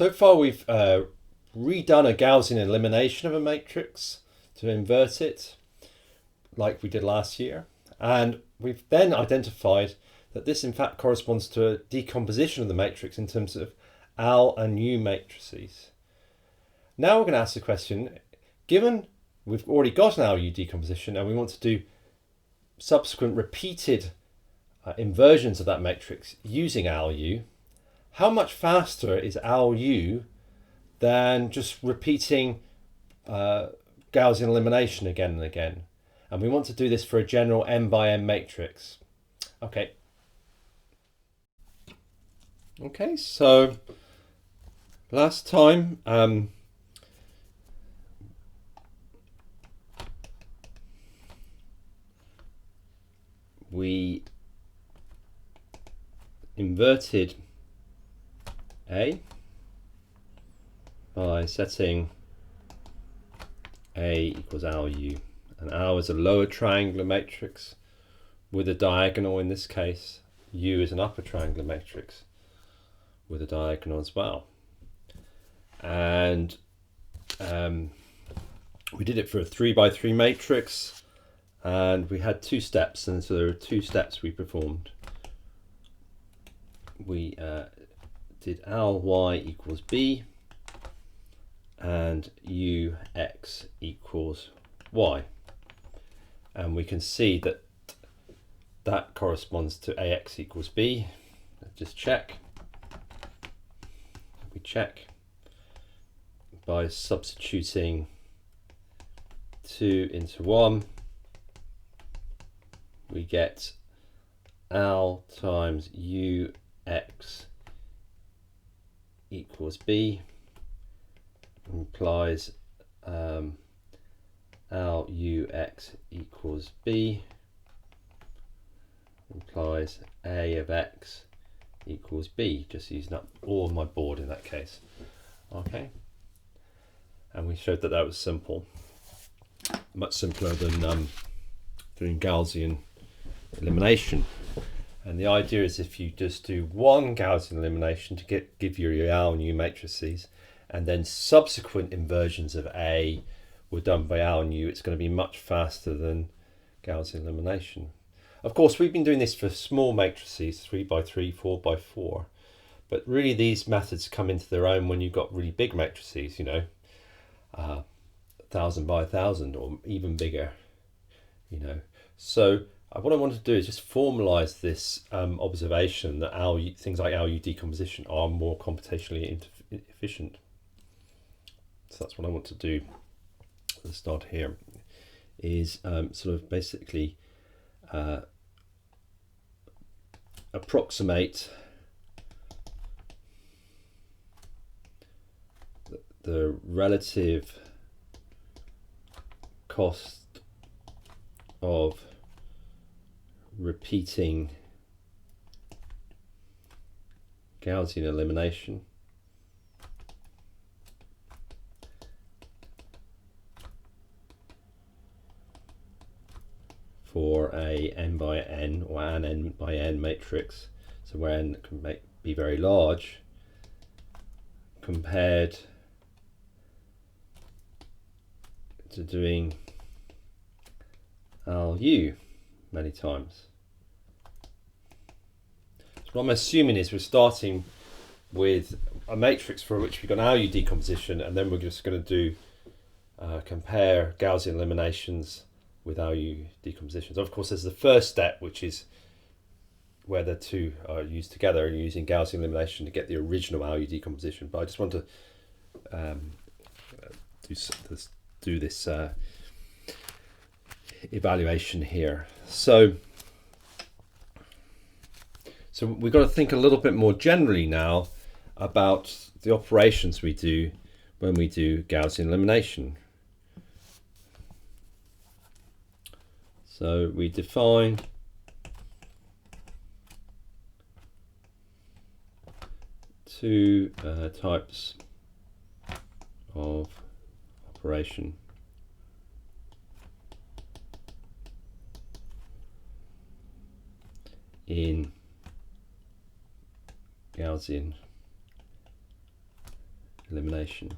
So far we've redone a Gaussian elimination of a matrix to invert it, like we did last year. And we've then identified that this in fact corresponds to a decomposition of the matrix in terms of L and U matrices. Now we're going to ask the question, given we've already got an LU decomposition and we want to do subsequent repeated inversions of that matrix using LU, how much faster is LU than just repeating Gaussian elimination again and again? And we want to do this for a general n by n matrix. Okay, so last time we inverted A by setting A equals LU, and L is a lower triangular matrix with a diagonal in this case. U is an upper triangular matrix with a diagonal as well. And we did it for a 3 by 3 matrix, and we had 2 steps, and so there were 2 steps we performed. We did Ly equals B and Ux equals Y, and we can see that that corresponds to Ax equals B. Let's just check. We check by substituting 2 into 1. We get L times Ux equals B, implies Lux equals B, implies A of X equals B, just using up all of my board in that case. Okay, and we showed that that was simple, much simpler than doing Gaussian elimination. And the idea is if you just do one Gaussian elimination to give you your L and U matrices, and then subsequent inversions of A were done by L and U, it's going to be much faster than Gaussian elimination. Of course, we've been doing this for small matrices, 3 by 3, 4 by 4, but really these methods come into their own when you've got really big matrices, you know, 1,000 by 1,000 or even bigger, you know. So what I want to do is just formalize this observation that things like LU decomposition are more computationally efficient. So that's what I want to do at the start here, is sort of basically approximate the relative cost of repeating Gaussian elimination for a n by n or an n by n matrix, so where n can be very large, compared to doing LU many times. So what I'm assuming is we're starting with a matrix for which we've got an LU decomposition, and then we're just going to do compare Gaussian eliminations with LU decompositions. Of course, there's the first step, which is where the two are used together and using Gaussian elimination to get the original LU decomposition. But I just want to do this evaluation here. So we've got to think a little bit more generally now about the operations we do when we do Gaussian elimination. So we define two types of operation. In Gaussian elimination.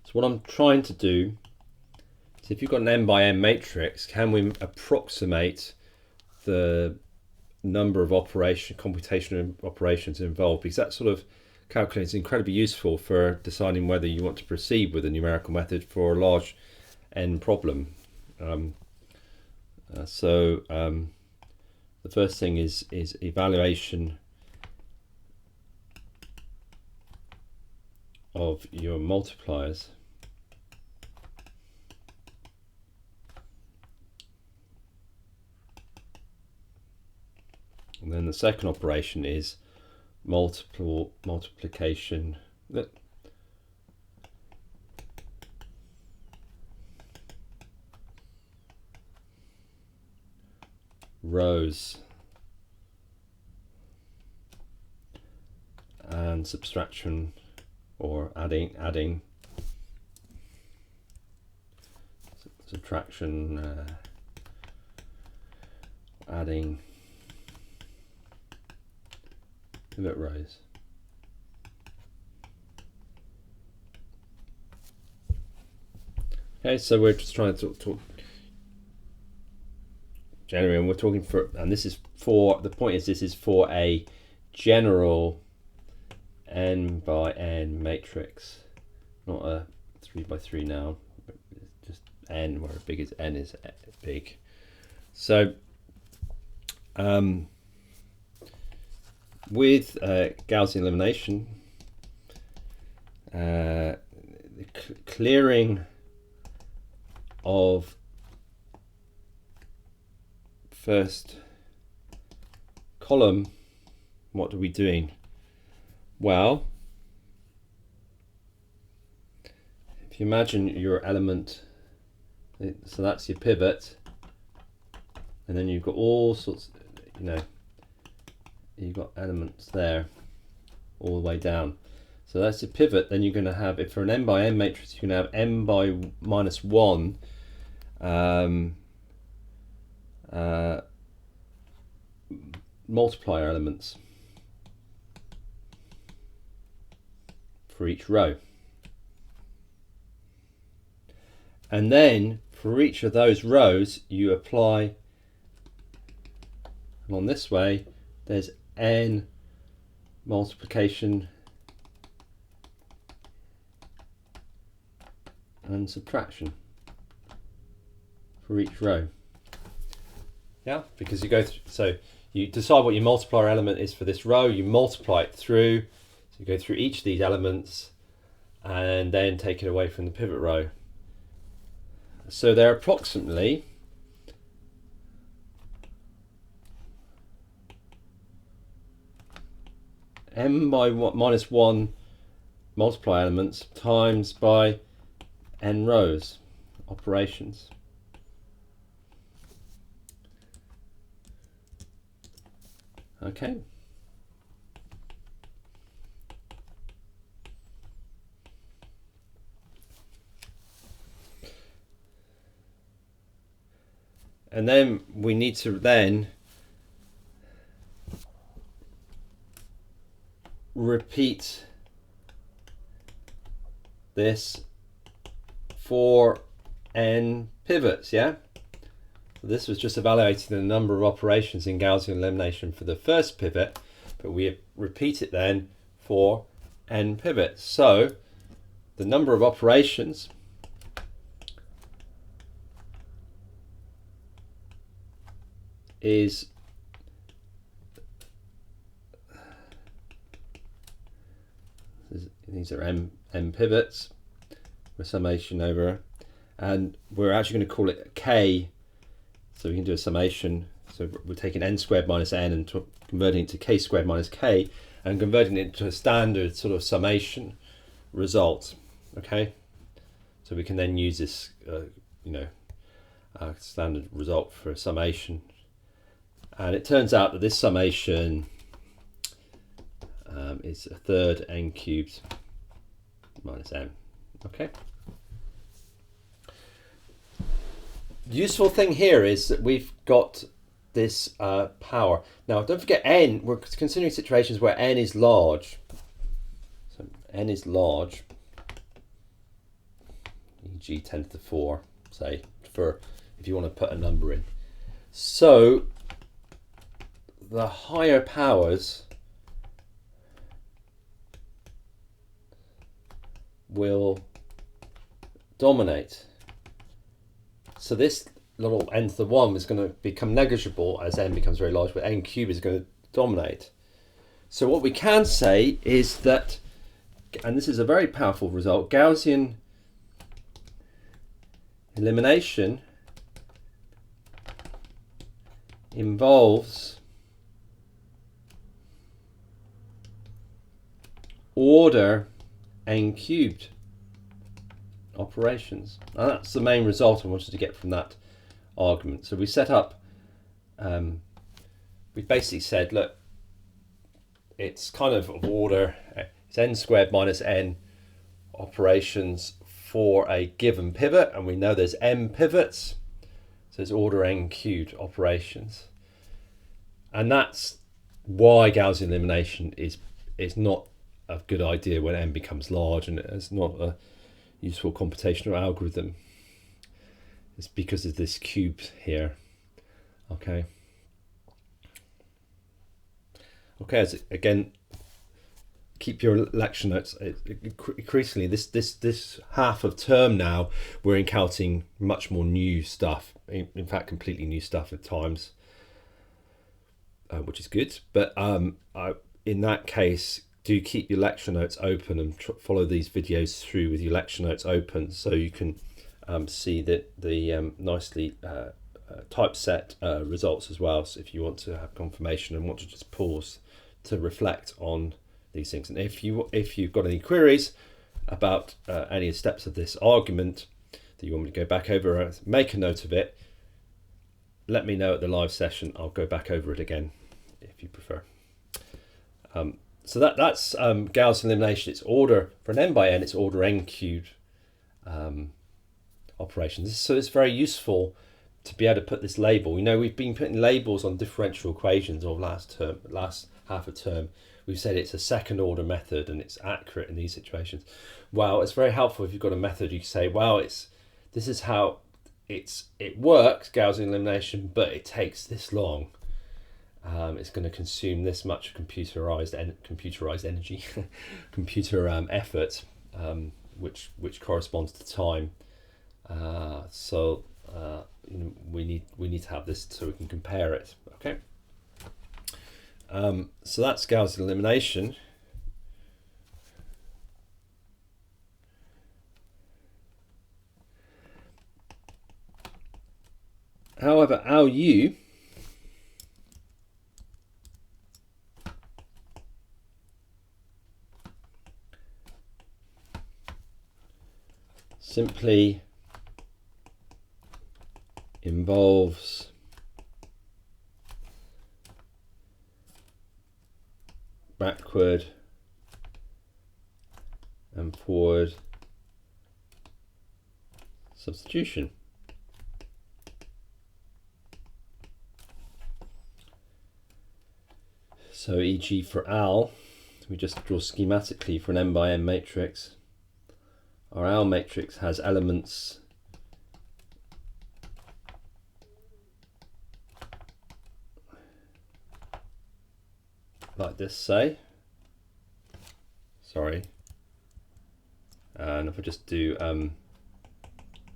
So what I'm trying to do is, if you've got an n by n matrix, can we approximate the number of computational operations involved? Because that sort of calculation is incredibly useful for deciding whether you want to proceed with a numerical method for a large n problem. The first thing is evaluation of your multipliers. And then the second operation is multiplication. Rows and subtraction or adding subtraction, adding pivot rows. Okay, so we're just trying to talk generally, and we're talking for, and this is for, the point is this is for a general n by n matrix, not a 3 by 3 now, just n, where big as n is big. So with Gaussian elimination, the clearing of first column, what are we doing? Well, if you imagine your element, so that's your pivot, and then you've got all sorts, you've got elements there all the way down. So that's your pivot. Then you're going to have, if for an n by n matrix, you're going to have n by minus 1 multiplier elements for each row. And then for each of those rows you apply, along this way, there's n multiplication and subtraction for each row. Yeah, because you go through, so you decide what your multiplier element is for this row, you multiply it through, so you go through each of these elements and then take it away from the pivot row. So they're approximately m by minus 1 multiply elements times by n rows operations. Okay. And then we need to then repeat this for n pivots, yeah? So this was just evaluating the number of operations in Gaussian elimination for the first pivot, but we repeat it then for n pivots. So the number of operations is these are m pivots with summation over, and we're actually going to call it k, so we can do a summation. So we're taking n squared minus n and converting it to k squared minus k and converting it into a standard sort of summation result. Okay, so we can then use this standard result for a summation, and it turns out that this summation is a third n cubed minus n. Okay. The useful thing here is that we've got this power. Now don't forget n, we're considering situations where n is large. So n is large, e.g. 10 to the 4, say, for if you want to put a number in. So the higher powers will dominate. So this little n to the 1 is going to become negligible as n becomes very large, but n cubed is going to dominate. So what we can say is that, and this is a very powerful result, Gaussian elimination involves order n cubed operations. And that's the main result I wanted to get from that argument. So we set up, we basically said, look, it's kind of order, it's n squared minus n operations for a given pivot, and we know there's m pivots, so it's order n cubed operations. And that's why Gaussian elimination is not a good idea when n becomes large, and it's not a useful computational algorithm. It's because of this cube here. Okay, as again, keep your lecture notes. Increasingly, this half of term now, we're encountering much more new stuff. In fact, completely new stuff at times, which is good. But in that case, do keep your lecture notes open and follow these videos through with your lecture notes open, so you can see that the nicely typeset results as well. So if you want to have confirmation and want to just pause to reflect on these things, and if you've got any queries about any steps of this argument that you want me to go back over, make a note of it, let me know at the live session. I'll go back over it again if you prefer. So that's Gaussian elimination. It's order for an n by n, it's order n cubed operations. So it's very useful to be able to put this label. You know, we've been putting labels on differential equations all last half a term. We've said it's a second order method and it's accurate in these situations. Well, it's very helpful if you've got a method. You can say, well, this is how it works, Gaussian elimination, but it takes this long. It's going to consume this much computerized energy, computer effort, which corresponds to time. So we need to have this so we can compare it. Okay. So that's Gaussian elimination. However, our U simply involves backward and forward substitution. So e.g. for Al, we just draw schematically for an n by n matrix. Our Al matrix has elements like this, say. Sorry. And if I just do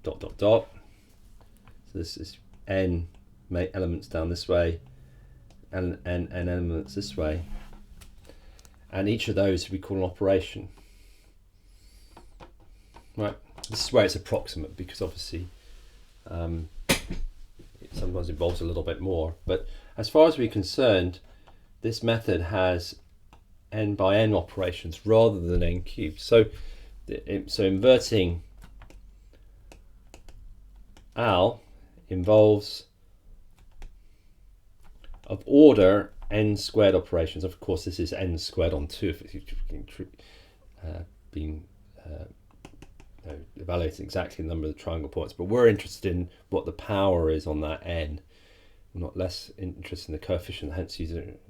dot dot dot, so this is n elements down this way, and n elements this way, and each of those we call an operation. Right. This is where it's approximate, because obviously it sometimes involves a little bit more. But as far as we're concerned, this method has n by n operations rather than n cubed. So inverting Al involves of order n squared operations. Of course, this is n squared on 2 if it's been evaluating exactly the number of the triangle points, but we're interested in what the power is on that n. We're not less interested in the coefficient, hence using it.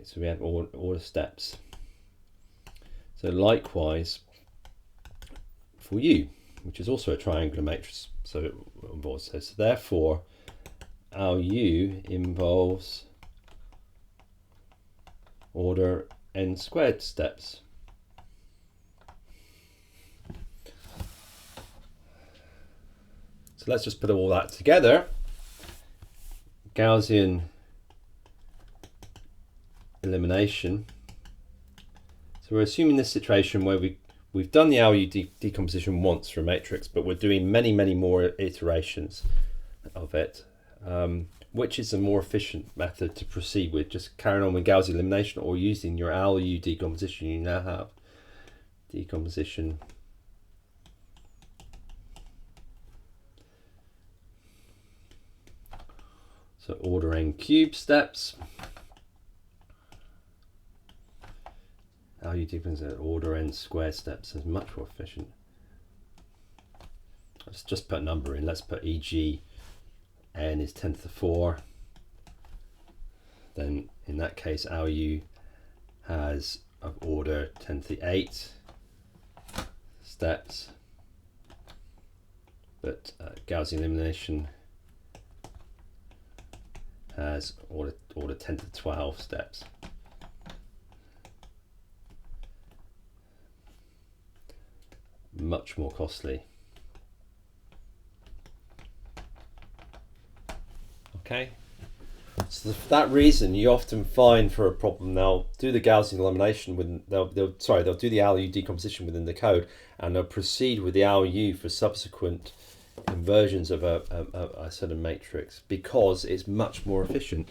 So we have order steps. So likewise for U, which is also a triangular matrix, so it involves this. So therefore, our U involves order n squared steps. So let's just put all that together. Gaussian elimination. So we're assuming this situation where we've done the LU decomposition once for a matrix, but we're doing many more iterations of it, which is a more efficient method to proceed with, just carrying on with Gaussian elimination or using your LU decomposition. You now have decomposition so order n cubed steps. LU decomposition order n squared steps is much more efficient. Let's just put a number in. Let's put e.g. n is 10 to the 4. Then in that case, our U has of order 10 to the 8 steps, but Gaussian elimination has order 10 to 12 steps. Much more costly. Okay, so for that reason, you often find for a problem they'll do the Gaussian elimination within they'll do the LU decomposition within the code, and they'll proceed with the LU for subsequent inversions of a sort of matrix because it's much more efficient,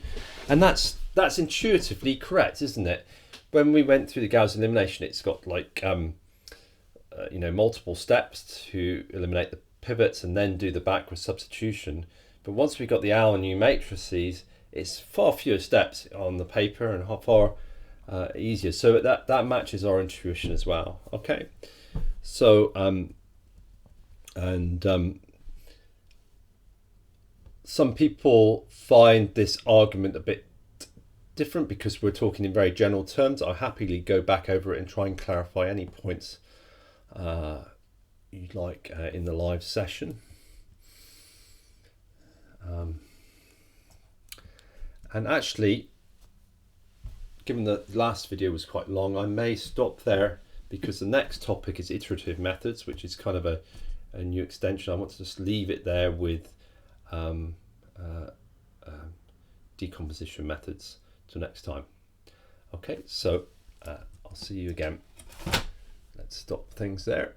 and that's intuitively correct, isn't it? When we went through the Gaussian elimination, it's got like multiple steps to eliminate the pivots and then do the backward substitution. But once we got the L and U matrices, it's far fewer steps on the paper and far easier. So that matches our intuition as well. Okay, so some people find this argument a bit different because we're talking in very general terms. I'll happily go back over it and try and clarify any points you'd like in the live session. And actually, given that the last video was quite long, I may stop there because the next topic is iterative methods, which is kind of a new extension. I want to just leave it there with decomposition methods till next time. Okay, so I'll see you again. Let's stop things there.